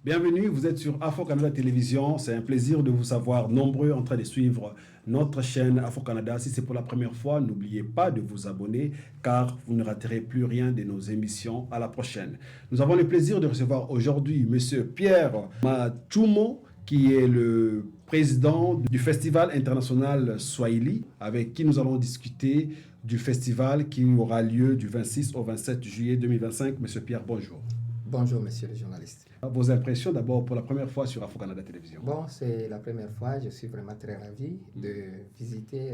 Bienvenue, vous êtes sur Afro-Canada Télévision. C'est un plaisir de vous savoir nombreux en train de suivre notre chaîne Afro-Canada. Si c'est pour la première fois, n'oubliez pas de vous abonner car vous ne raterez plus rien de nos émissions. À la prochaine. Nous avons le plaisir de recevoir aujourd'hui M. Pierre Machumo, qui est le président du Festival international Swahili, avec qui nous allons discuter du festival qui aura lieu du 26 au 27 juillet 2025. Monsieur Pierre, bonjour. Bonjour, monsieur le journaliste. Vos impressions d'abord pour la première fois sur Afro-Canada Télévision. Bon, c'est la première fois. Je suis vraiment très ravi de visiter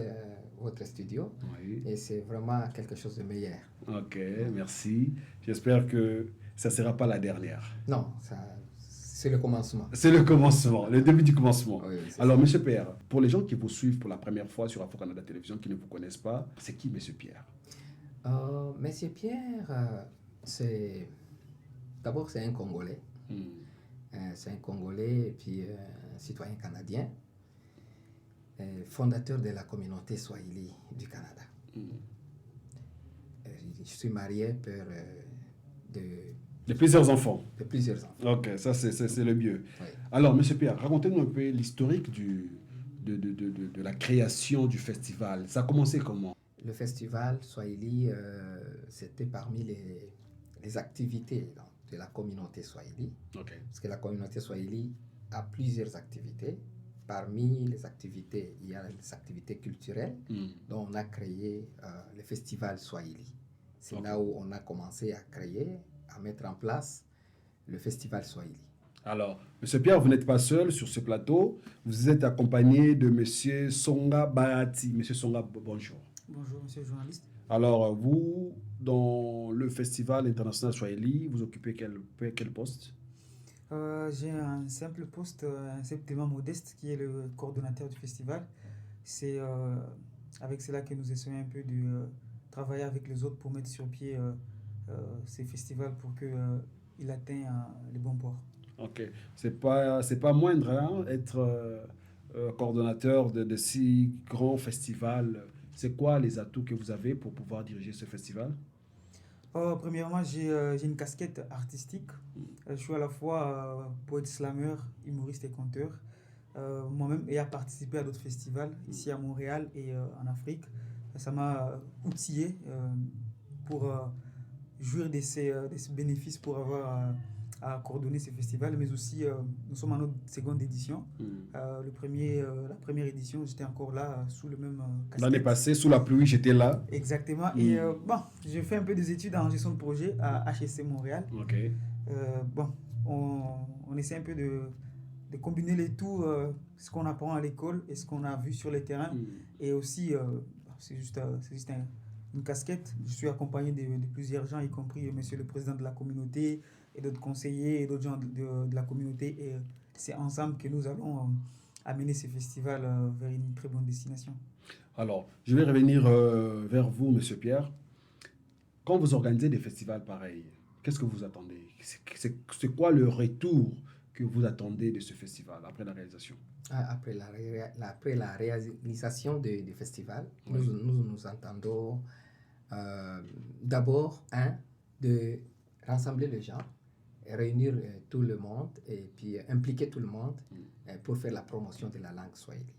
votre studio. Oui. Et c'est vraiment quelque chose de meilleur. Ok, merci. J'espère que ça ne sera pas la dernière. Non, c'est le commencement. C'est le commencement, le début du commencement. Oui, alors, monsieur Pierre, pour les gens qui vous suivent pour la première fois sur Afro-Canada Télévision, qui ne vous connaissent pas, c'est qui monsieur Pierre? Monsieur Pierre, c'est... D'abord, c'est un Congolais. C'est un Congolais et puis un citoyen canadien, fondateur de la communauté Swahili du Canada. Je suis marié, père de plusieurs enfants. De plusieurs enfants. Ok, ça c'est le mieux. Oui. Alors, monsieur Pierre, racontez-nous un peu l'historique de la création du festival. Ça a commencé comment? Le festival Swahili, c'était parmi les activités de la communauté Swahili. Okay. Parce que la communauté Swahili a plusieurs activités. Parmi les activités, il y a les activités culturelles dont on a créé le festival Swahili. C'est là où on a commencé à créer, à mettre en place le festival Swahili. Alors, monsieur Pierre, vous n'êtes pas seul sur ce plateau. Vous êtes accompagné de monsieur Songa Bahati. Monsieur Songa, bonjour. Bonjour, monsieur le journaliste. Alors, vous, dans le Festival international Swahili, vous occupez quel poste? J'ai un simple poste, simplement modeste, qui est le coordonnateur du festival. C'est avec cela que nous essayons un peu de travailler avec les autres pour mettre sur pied ces festivals pour qu'il atteigne les bons ports. Ok. C'est pas moindre, hein, être coordonnateur de si grands festivals. C'est quoi les atouts que vous avez pour pouvoir diriger ce festival? Premièrement, j'ai une casquette artistique. Je suis à la fois poète slammer, humoriste et conteur. Moi-même ayant participé à d'autres festivals ici à Montréal et en Afrique, ça m'a outillé pour jouir de ces bénéfices pour avoir à coordonner ces festivals, mais aussi nous sommes en notre seconde édition. La première édition, j'étais encore là sous le même casquette. L'année passée, sous la pluie, j'étais là. Exactement. Et j'ai fait un peu des études en gestion de projet à HSC Montréal. Ok. On essaie un peu de combiner les tout, ce qu'on apprend à l'école et ce qu'on a vu sur le terrain. Et aussi, c'est juste une casquette. Je suis accompagné de plusieurs gens, y compris monsieur le président de la communauté et d'autres conseillers et d'autres gens de la communauté. Et c'est ensemble que nous allons amener ces festivals vers une très bonne destination. Alors, je vais revenir vers vous, monsieur Pierre. Quand vous organisez des festivals pareils, qu'est-ce que vous attendez? C'est quoi le retour que vous attendez de ce festival après la réalisation? Après la réalisation du festival, oui. nous entendons d'abord, de rassembler les gens, réunir tout le monde et puis impliquer tout le monde pour faire la promotion de la langue swahili.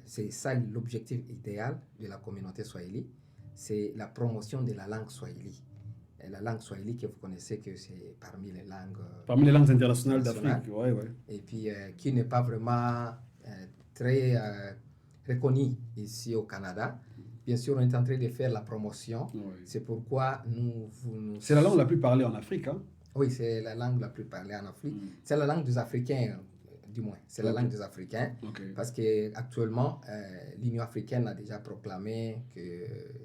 C'est ça l'objectif idéal de la communauté swahili, c'est la promotion de la langue swahili. Et la langue swahili que vous connaissez, que c'est parmi les langues internationales d'Afrique. Ouais. Et puis qui n'est pas vraiment très reconnue ici au Canada. Bien sûr, on est en train de faire la promotion. Oui. C'est pourquoi nous... C'est la langue la plus parlée en Afrique, hein? Oui, c'est la langue la plus parlée en Afrique. C'est la langue des Africains, du moins. C'est la langue des Africains. Parce qu'actuellement, l'Union africaine a déjà proclamé que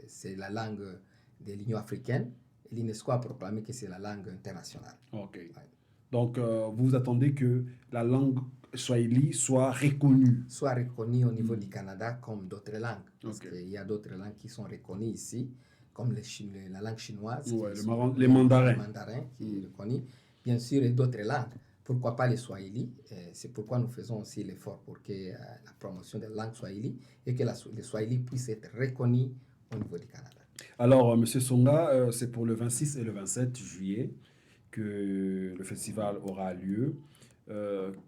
c'est la langue de l'Union africaine. L'UNESCO a proclamé que c'est la langue internationale. Ok. Ouais. Donc, vous attendez que la langue Swahili soit reconnue. Soit reconnue au niveau du Canada comme d'autres langues. Parce qu'il y a d'autres langues qui sont reconnues ici, comme la langue chinoise. Ouais, les mandarins. Les mandarins qui est reconnu. Bien sûr, et d'autres langues. Pourquoi pas les Swahili? C'est pourquoi nous faisons aussi l'effort pour que la promotion de la langue Swahili et que les Swahili puissent être reconnus au niveau du Canada. Alors, M. Songa, c'est pour le 26 et le 27 juillet. que le festival aura lieu.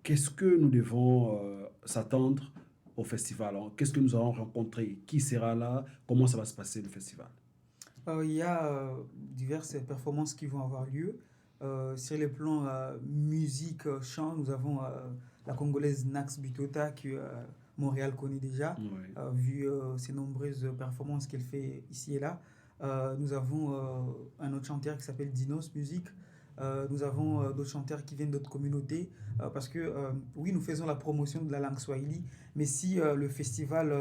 Qu'est-ce que nous devons s'attendre au festival, hein? Qu'est-ce que nous allons rencontrer? Qui sera là? Comment ça va se passer le festival? Il y a diverses performances qui vont avoir lieu. Sur les plans musique, chant, nous avons la Congolaise Nax Bitota que Montréal connaît déjà, Oui. vu ses nombreuses performances qu'elle fait ici et là. Nous avons un autre chanteur qui s'appelle Dinos Music. Nous avons d'autres chanteurs qui viennent d'autres communautés parce que oui, nous faisons la promotion de la langue swahili, mais si le festival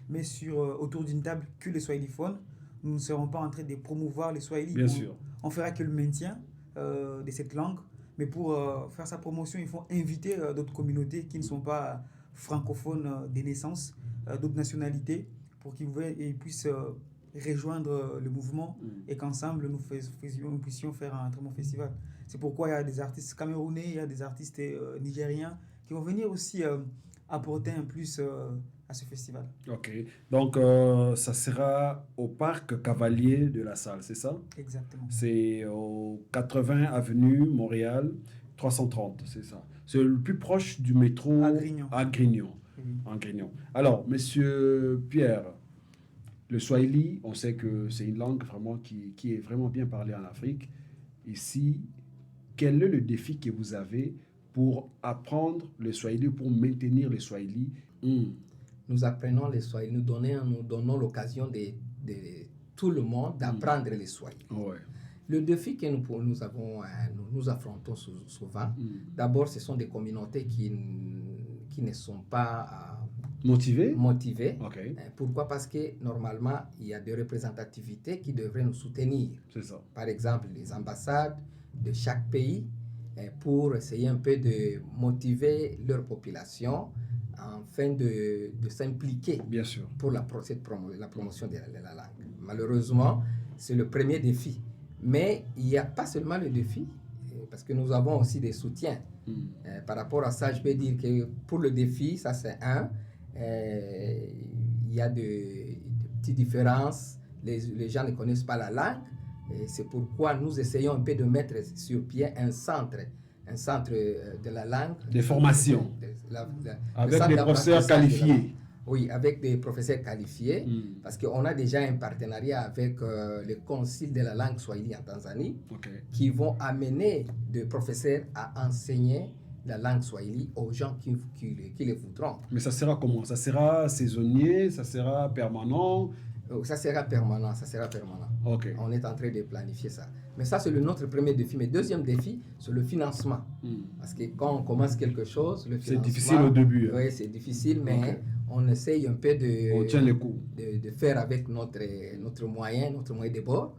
met autour d'une table que les swahiliphones, nous ne serons pas en train de promouvoir les swahili. Bien sûr. On fera que le maintien de cette langue, mais pour faire sa promotion, il faut inviter d'autres communautés qui ne sont pas francophones de naissance, d'autres nationalités, pour qu'ils puissent rejoindre le mouvement et qu'ensemble nous puissions faire un très bon festival. C'est pourquoi il y a des artistes camerounais, il y a des artistes nigériens qui vont venir aussi apporter un plus à ce festival. Ok. Donc, ça sera au parc Cavalier de la Salle, c'est ça? Exactement. C'est au 80 avenue Montréal 330, c'est ça. C'est le plus proche du métro À Grignon. à Grignon. Oui. En Grignon. Alors, monsieur Pierre, le Swahili, on sait que c'est une langue vraiment qui est vraiment bien parlée en Afrique. Ici, quel est le défi que vous avez pour apprendre le Swahili, pour maintenir le Swahili? Nous apprenons le Swahili, nous donnons l'occasion de tout le monde d'apprendre le Swahili. Ouais. Le défi que nous affrontons souvent, d'abord, ce sont des communautés qui ne sont pas Motivé? motivées. Ok, Pourquoi? Parce que normalement, il y a des représentativités qui devraient nous soutenir. c'est ça. Par exemple, les ambassades de chaque pays pour essayer un peu de motiver leur population afin de s'impliquer Bien sûr. pour la promotion de la langue. Malheureusement, c'est le premier défi. Mais il n'y a pas seulement le défi, parce que nous avons aussi des soutiens. Par rapport à ça, je peux dire que pour le défi, ça c'est un. Il y a de petites différences. Les gens ne connaissent pas la langue. Et c'est pourquoi nous essayons un peu de mettre sur pied un centre de la langue. Des formations. Avec centre des professeurs d'apprentissage de la qualifiés. langue. Oui, avec des professeurs qualifiés, parce qu'on a déjà un partenariat avec le Conseil de la langue swahili en Tanzanie, Ok. qui vont amener des professeurs à enseigner la langue swahili aux gens qui le voudront. Mais ça sera comment? Ça sera saisonnier? Ça sera permanent? Ça sera permanent, ça sera permanent. Ok. On est en train de planifier ça. Mais ça, c'est notre premier défi. Mais deuxième défi, c'est le financement. Parce que quand on commence quelque chose, le financement... C'est difficile au début. Hein. Oui, c'est difficile, mais Ok. on essaye un peu On tient le coup. de faire avec notre moyen de bord.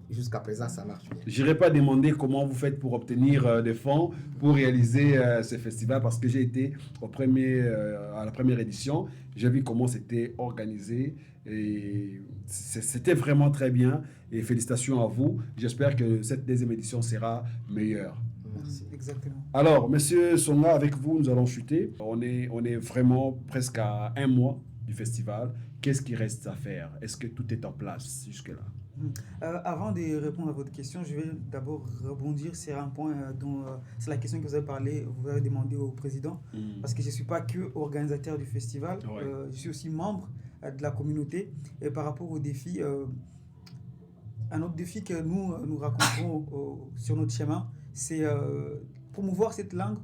Jusqu'à présent, ça marche bien. Je n'irai pas demander comment vous faites pour obtenir des fonds pour réaliser ce festival parce que j'ai été à la première édition. J'ai vu comment c'était organisé et c'était vraiment très bien. Et félicitations à vous. J'espère que cette deuxième édition sera meilleure. Merci. Exactement. Alors, Monsieur Songa, avec vous, nous allons chuter. On est vraiment presque à un mois du festival. Qu'est-ce qui reste à faire? Est-ce que tout est en place jusque-là? Avant de répondre à votre question, je vais d'abord rebondir sur un point dont c'est la question que vous avez parlé, vous avez demandé au président, parce que je ne suis pas que organisateur du festival, Ouais. je suis aussi membre de la communauté. Et par rapport aux défis, un autre défi que nous rencontrons sur notre chemin, c'est promouvoir cette langue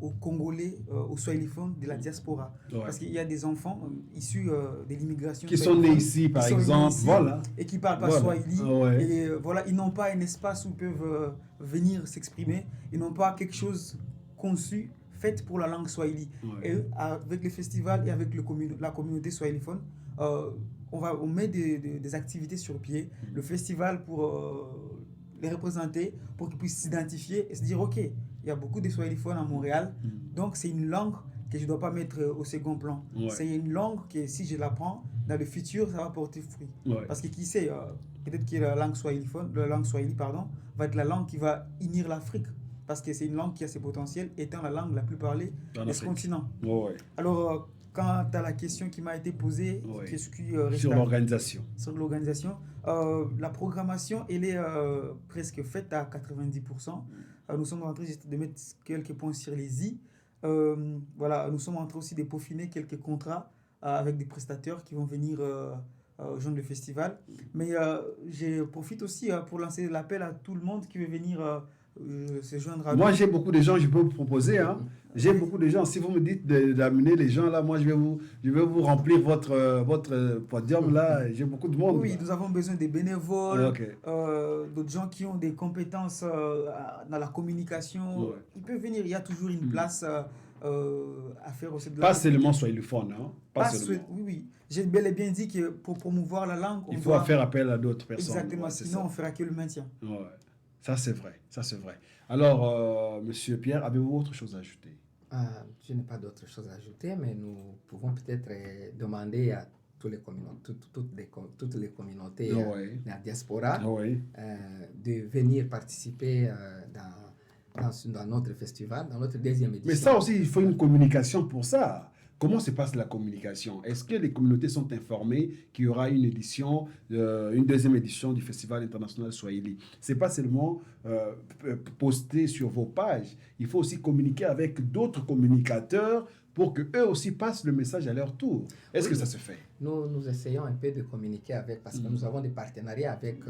aux Congolais, aux swahiliphones de la diaspora. Ouais. Parce qu'il y a des enfants issus de l'immigration Qui sont nés ici, par exemple, voilà. et qui ne parlent pas Voilà. swahili. Ouais. Et voilà, ils n'ont pas un espace où ils peuvent venir s'exprimer. Ils n'ont pas quelque chose conçu, fait pour la langue swahili. Ouais. Et avec les festivals et avec la communauté swahiliphone, on met des activités sur pied. Le festival pour les représenter, pour qu'ils puissent s'identifier et se dire, OK, il y a beaucoup de swahiliphones à Montréal, donc c'est une langue que je ne dois pas mettre au second plan. Ouais. C'est une langue que si je l'apprends, dans le futur, ça va porter fruit. Ouais. Parce que qui sait, peut-être que la langue swahili, va être la langue qui va unir l'Afrique. Parce que c'est une langue qui a ses potentiels, étant la langue la plus parlée En de ce Afrique. continent. Ouais. Alors, quant à la question qui m'a été posée, Oui. qu'est-ce qui reste Sur l'organisation. sur l'organisation, la programmation, elle est presque faite à 90%. Nous sommes en train juste de mettre quelques points sur les i. Voilà, nous sommes en train aussi de peaufiner quelques contrats avec des prestataires qui vont venir joindre le festival. Mais je profite aussi pour lancer l'appel à tout le monde qui veut venir se joindre à Moi, nous. j'ai beaucoup de gens, je peux vous proposer. Hein. J'ai Oui. beaucoup de gens. Si vous me dites d'amener les gens là, moi, je vais vous remplir votre podium là. J'ai beaucoup de monde. Oui, là. nous avons besoin des bénévoles, Ok. d'autres gens qui ont des compétences dans la communication. Ouais. Ils peuvent venir, il y a toujours une place à faire aussi de la Pas langue. seulement swahiliphone. Hein. Pas seulement. Oui, oui. J'ai bel et bien dit que pour promouvoir la langue, on Il faut doit... faire appel à d'autres personnes. Exactement, Ouais, c'est sinon ça. on fera que le maintien. Ouais. Ça, c'est vrai. Ça, c'est vrai. Alors, Monsieur Pierre, avez-vous autre chose à ajouter? Je n'ai pas d'autre chose à ajouter, mais nous pouvons peut-être demander à toutes les communautés Oui. de la diaspora Oui. de venir participer dans notre festival, dans notre deuxième édition. Mais ça aussi, il faut une communication pour ça. Comment se passe la communication? Est-ce que les communautés sont informées qu'il y aura une édition, une deuxième édition du Festival international Swahili? Ce n'est pas seulement poster sur vos pages. Il faut aussi communiquer avec d'autres communicateurs pour qu'eux aussi passent le message à leur tour. Est-ce que ça se fait? Nous essayons un peu de communiquer avec, parce que nous avons des partenariats avec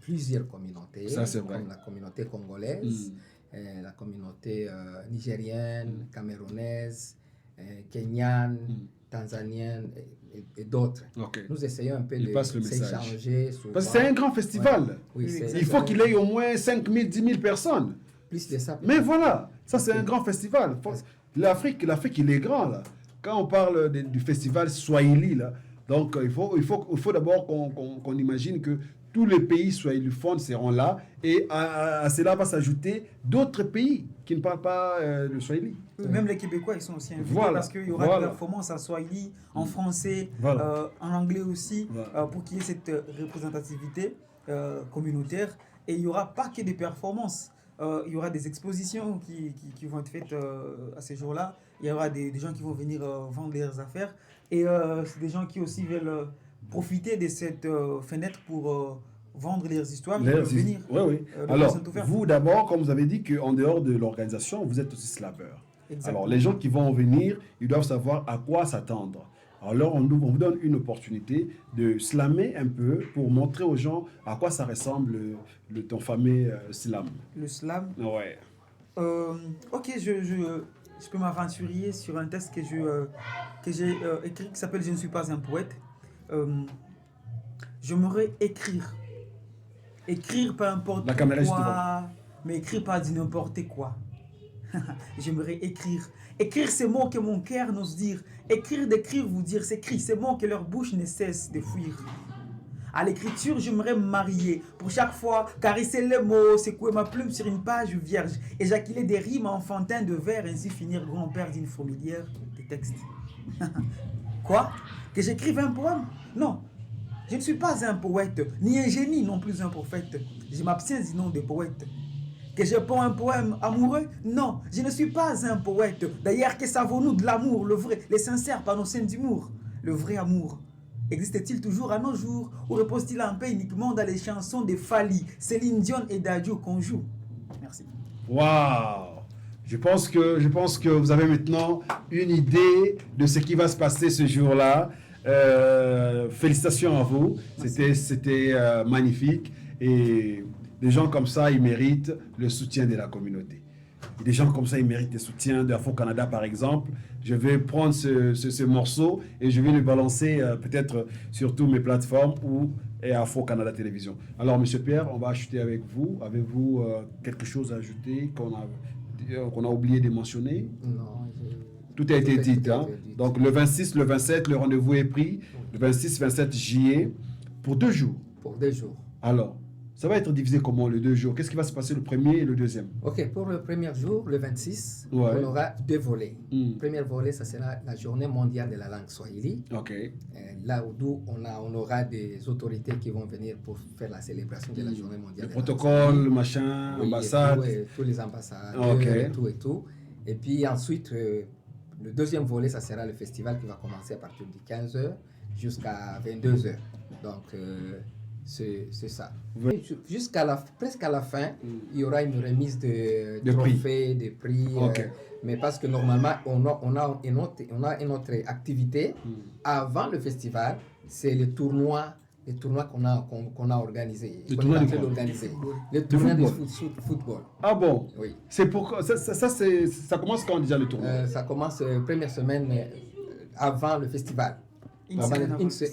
plusieurs communautés, Ça, c'est vrai. comme la communauté congolaise, la communauté nigérienne, camerounaise, kenyane, tanzanienne et d'autres. Ok. Nous essayons un peu Ils passent le de message. s'échanger souvent. Parce que c'est un grand festival. Ouais. Oui, c'est- Il faut qu'il ait au moins 5 000, 10 000 personnes. plus de ça. Mais voilà, ça c'est Ok. un grand festival. L'Afrique, il est grand là. Quand on parle du festival Swahili là, donc il faut d'abord qu'on imagine que tous les pays swahilophones seront là et à cela va s'ajouter d'autres pays qui ne parlent pas le Swahili. Même les Québécois, ils sont aussi invités Voilà, parce qu'il y aura voilà. des performances en Swahili, en français, Voilà. en anglais aussi, Voilà. pour qu'il y ait cette représentativité communautaire. Et il n'y aura pas que des performances. Il y aura des expositions qui vont être faites à ces jours-là. Il y aura des gens qui vont venir vendre leurs affaires. Et c'est des gens qui aussi veulent profiter de cette fenêtre pour vendre leurs histoires. Ils peuvent venir. Oui, oui. le Alors, présent ouvert. vous d'abord, comme vous avez dit qu'en dehors de l'organisation, vous êtes aussi slaveur. Exactement. Alors, les gens qui vont venir, ils doivent savoir à quoi s'attendre. Alors, on vous donne une opportunité de slammer un peu pour montrer aux gens à quoi ça ressemble ton fameux slam. Le slam. Ouais. Ok, je peux m'aventurer sur un texte que j'ai écrit qui s'appelle « Je ne suis pas un poète ». J'aimerais écrire. Écrire peu importe La caméra, quoi, mais écrire pas du n'importe quoi. J'aimerais écrire. Écrire ces mots que mon cœur n'ose dire. Écrire, d'écrire, vous dire, ces cris, ces mots que leur bouche ne cesse de fuir. À l'écriture, j'aimerais me marier. Pour chaque fois, caresser les mots, secouer ma plume sur une page vierge, éjaculer des rimes enfantins de vers, ainsi finir grand-père d'une fourmilière de textes. Quoi? Que j'écrive un poème? Non. Je ne suis pas un poète, ni un génie, non plus un prophète. Je m'abstiens du nom de poète. Que je ponds un poème amoureux? Non, je ne suis pas un poète. D'ailleurs, que savons-nous de l'amour, le vrai, les sincères panocènes d'humour? Le vrai amour existe-t-il toujours à nos jours ou repose-t-il en paix uniquement dans les chansons de Fali, Céline Dion et Dadju qu'on joue? Merci. Waouh! Je pense que vous avez maintenant une idée de ce qui va se passer ce jour-là. Félicitations à vous. C'était magnifique. Et des gens comme ça, ils méritent le soutien de la communauté. Et des gens comme ça, ils méritent le soutien d'Afro-Canada, par exemple. Je vais prendre ce morceau et je vais le balancer peut-être sur toutes mes plateformes ou Afro-Canada Télévision. Alors, Monsieur Pierre, on va acheter avec vous. Avez-vous quelque chose à ajouter qu'on a oublié de mentionner? Non, Tout a été dit. Hein? Donc, le 26, le 27, le rendez-vous est pris. Le 26, 27 juillet, pour 2 jours. Pour 2 jours. Alors, ça va être divisé comment, les 2 jours? Qu'est-ce qui va se passer le premier et le deuxième? Ok, pour le premier jour, le 26, Ouais. on aura 2 volets. Mm. Le premier volet, ça sera la journée mondiale de la langue swahili. Ok. Là où on aura des autorités qui vont venir pour faire la célébration de la journée mondiale Le de la langue protocole, swahili. machin, Oui, ambassade. tous les ambassadeurs, Ok. et tout et tout. Et puis ensuite, Le deuxième volet, ça sera le festival qui va commencer à partir de 15h jusqu'à 22h. Donc, c'est ça. Oui. Presque à la fin, il y aura une remise de prix. trophées, de prix. Ok. Mais parce que normalement, on a une autre activité avant le festival, c'est le tournoi qu'on a organisé. Le tournoi de quoi? Le tournoi de football. Ah bon? Oui. C'est pour ça commence quand déjà le tournoi? Ça commence première semaine avant le festival. Une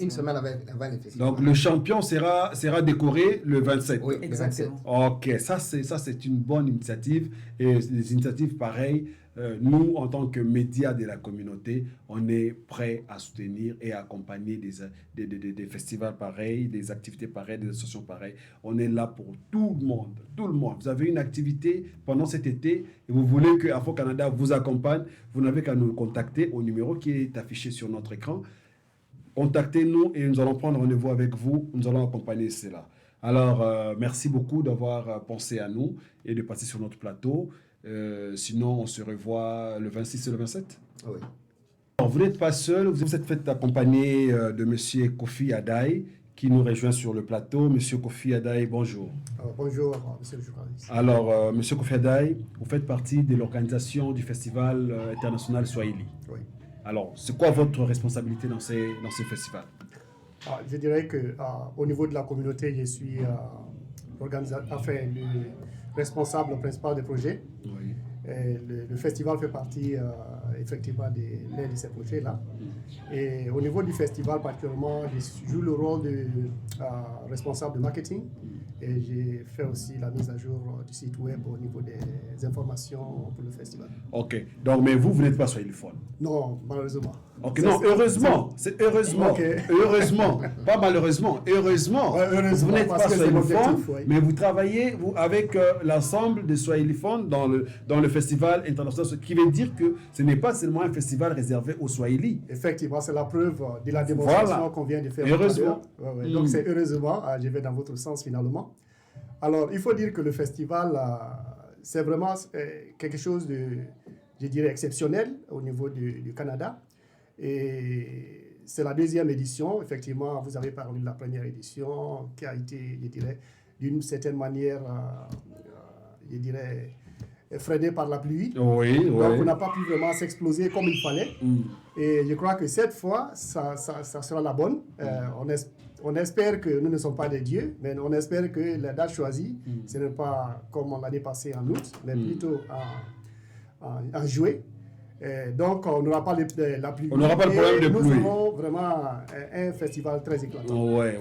semaine avant le festival. Donc le champion sera décoré le 27. Oui, Exactement. Ok, ça c'est une bonne initiative. Et des initiatives pareilles, nous en tant que médias de la communauté, on est prêts à soutenir et à accompagner des festivals pareils, des activités pareilles, des associations pareilles. On est là pour tout le monde, tout le monde. Vous avez une activité pendant cet été et vous voulez que Afro-Canada vous accompagne, vous n'avez qu'à nous contacter au numéro qui est affiché sur notre écran. Contactez-nous et nous allons prendre rendez-vous avec vous. Nous allons accompagner cela. Alors, merci beaucoup d'avoir pensé à nous et de passer sur notre plateau. Sinon, on se revoit le 26 et le 27. Oui. Alors, vous n'êtes pas seul. Vous êtes fait accompagner de M. Kofi Addae qui nous rejoint sur le plateau. M. Kofi Addae, bonjour. Bonjour, monsieur le journaliste. Alors, M. Kofi Addae, vous faites partie de l'organisation du Festival international Swahili. Oui. Alors, c'est quoi votre responsabilité dans ces festivals? Je dirais qu'au niveau de la communauté, je suis le responsable principal des projets. Oui. Et le festival fait partie effectivement l'un de ces projets-là. Et au niveau du festival particulièrement, je joue le rôle de responsable de marketing. Et j'ai fait aussi la mise à jour du site web au niveau des informations pour le festival. Ok. Donc, mais vous n'êtes pas swahiliphone? Non, malheureusement. Ok, non, heureusement. C'est heureusement. Ok. Heureusement. Pas malheureusement. Heureusement. Ouais, heureusement, Vous n'êtes parce pas que c'est swahiliphone, l'objectif, oui. mais vous travaillez avec l'ensemble des swahiliphones dans le festival international. Ce qui veut dire que ce n'est pas seulement un festival réservé aux Swahili. Effectivement, c'est la preuve de la démonstration Voilà. qu'on vient de faire. Heureusement. Ouais. Donc c'est heureusement, je vais dans votre sens finalement. Alors, il faut dire que le festival, c'est vraiment quelque chose de, je dirais, exceptionnel au niveau du Canada. Et c'est la deuxième édition. Effectivement, vous avez parlé de la première édition qui a été, je dirais, d'une certaine manière, je dirais, freinée par la pluie. Oui, Donc, on n'a pas pu vraiment s'exploser comme il fallait. Et je crois que cette fois, ça sera la bonne. On espère que nous ne sommes pas des dieux, mais on espère que la date choisie, ce n'est pas comme l'année passée en août, mais plutôt en juillet. Donc, on n'aura pas la pluie. On n'aura pas le problème de pluie. Nous aurons vraiment un festival très éclatant. Ouais.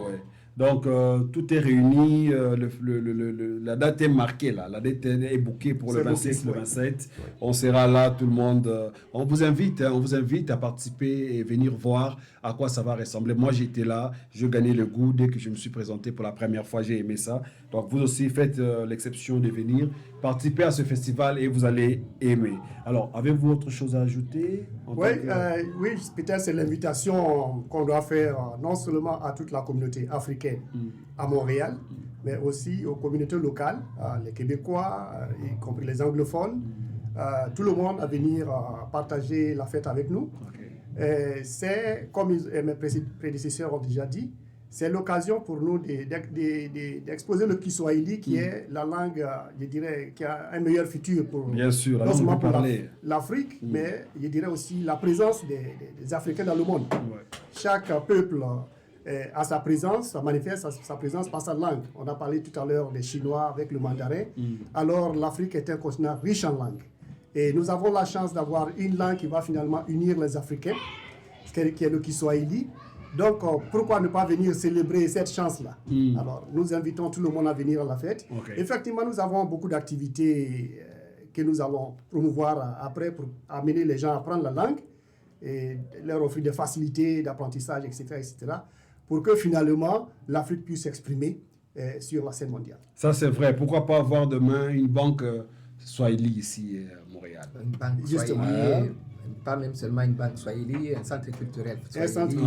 Donc, tout est réuni, la date est marquée, là. La date est bookée pour le 26, le 27. Oui. On sera là, tout le monde. On vous invite à participer et venir voir à quoi ça va ressembler. Moi, j'étais là, je gagnais le goût dès que je me suis présenté pour la première fois, j'ai aimé ça. Donc, vous aussi, faites l'exception de venir, participer à ce festival et vous allez aimer. Alors, avez-vous autre chose à ajouter? Oui, peut-être c'est l'invitation qu'on doit faire non seulement à toute la communauté africaine à Montréal, mais aussi aux communautés locales, les Québécois, y compris les anglophones, tout le monde à venir partager la fête avec nous. C'est, comme mes prédécesseurs ont déjà dit, c'est l'occasion pour nous d'exposer le Kiswahili qui est la langue, je dirais, qui a un meilleur futur pour, bien sûr, non seulement pour parler. l'Afrique, mais je dirais aussi la présence des Africains dans le monde. Ouais. Chaque peuple a sa présence, ça manifeste sa présence par sa langue. On a parlé tout à l'heure des Chinois avec le mandarin. Alors l'Afrique est un continent riche en langues. Et nous avons la chance d'avoir une langue qui va finalement unir les Africains, qui est le Kiswahili. Donc, pourquoi ne pas venir célébrer cette chance-là? Alors, nous invitons tout le monde à venir à la fête. Okay. Effectivement, nous avons beaucoup d'activités que nous allons promouvoir après pour amener les gens à apprendre la langue et leur offrir des facilités d'apprentissage, etc., pour que finalement, l'Afrique puisse s'exprimer sur la scène mondiale. Ça, c'est vrai. Pourquoi pas avoir demain une banque Swahili ici à Montréal? Une banque Justement. Swahili, pas même seulement une banque Swahili, un centre culturel Swahili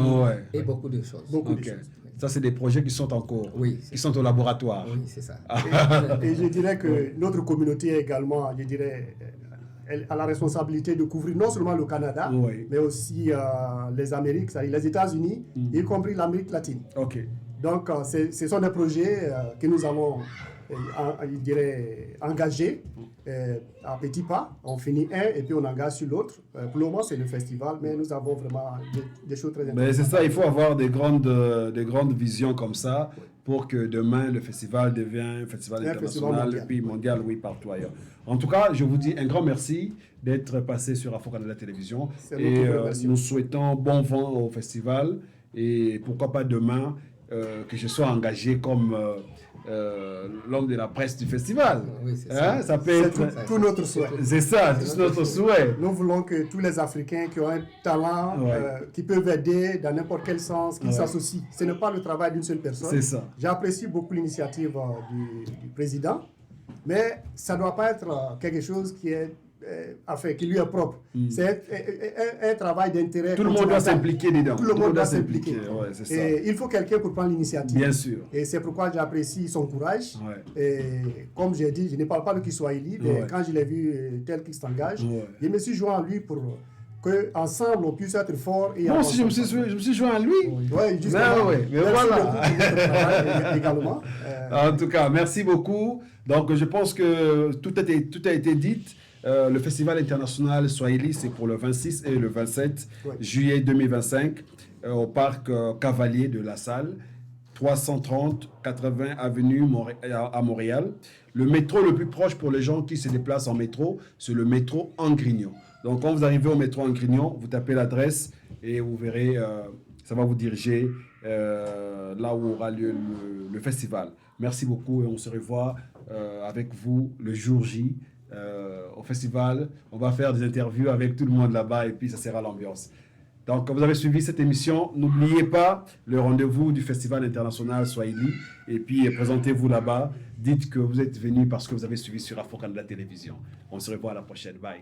et beaucoup de choses. Beaucoup de choses. Ça, c'est des projets qui sont en cours, qui sont au laboratoire. Oui, c'est ça. Et je dirais que notre communauté également, je dirais, elle a la responsabilité de couvrir non seulement le Canada, Oui. mais aussi les Amériques, c'est-à-dire les États-Unis, y compris l'Amérique latine. Ok. Donc, ce sont des projets que nous avons, je dirais, engagés à petits pas. On finit un et puis on engage sur l'autre. Pour le moment, c'est le festival, mais nous avons vraiment des choses très intéressantes. Mais c'est ça, il faut avoir des grandes visions comme ça pour que demain le festival devienne un festival international et puis mondial, oui, partout ailleurs. En tout cas, je vous dis un grand merci d'être passé sur Afro Canada Télévision et nous souhaitons bon vent au festival et pourquoi pas demain que je sois engagé comme l'homme de la presse du festival. Oui, c'est ça. Ça peut être tout notre souhait. C'est ça, tout notre souhait. Nous voulons que tous les Africains qui ont un talent, qui peuvent aider dans n'importe quel sens, qu'ils s'associent. Ce n'est pas le travail d'une seule personne. C'est ça. J'apprécie beaucoup l'initiative du président, mais ça ne doit pas être quelque chose qui est qui lui est propre. C'est un travail d'intérêt. Tout le monde doit s'impliquer dedans. Tout le monde doit s'impliquer. Ouais, c'est ça. Et il faut quelqu'un pour prendre l'initiative. Bien sûr. Et c'est pourquoi j'apprécie son courage. Et comme j'ai dit, je ne parle pas de Kiswahili, mais quand je l'ai vu tel qu'il s'engage, je me suis joint à lui pour qu'ensemble on puisse être fort. Et moi aussi, je me suis joint à lui. Oui, justement. Mais voilà. Également. En tout cas, merci beaucoup. Donc, je pense que tout a été dit. Le Festival international Swahili, c'est pour le 26 et le 27 juillet 2025 au parc Cavalier de La Salle, 330 80 avenue à Montréal. Le métro le plus proche pour les gens qui se déplacent en métro, c'est le métro Angrignon. Donc, quand vous arrivez au métro Angrignon, vous tapez l'adresse et vous verrez, ça va vous diriger là où aura lieu le festival. Merci beaucoup et on se revoit avec vous le jour J. Au festival, on va faire des interviews avec tout le monde là-bas et puis ça sera l'ambiance. Donc, vous avez suivi cette émission. N'oubliez pas le rendez-vous du Festival international Swahili et puis présentez-vous là-bas. Dites que vous êtes venu parce que vous avez suivi sur Afro Canada Télévision. On se revoit à la prochaine. Bye.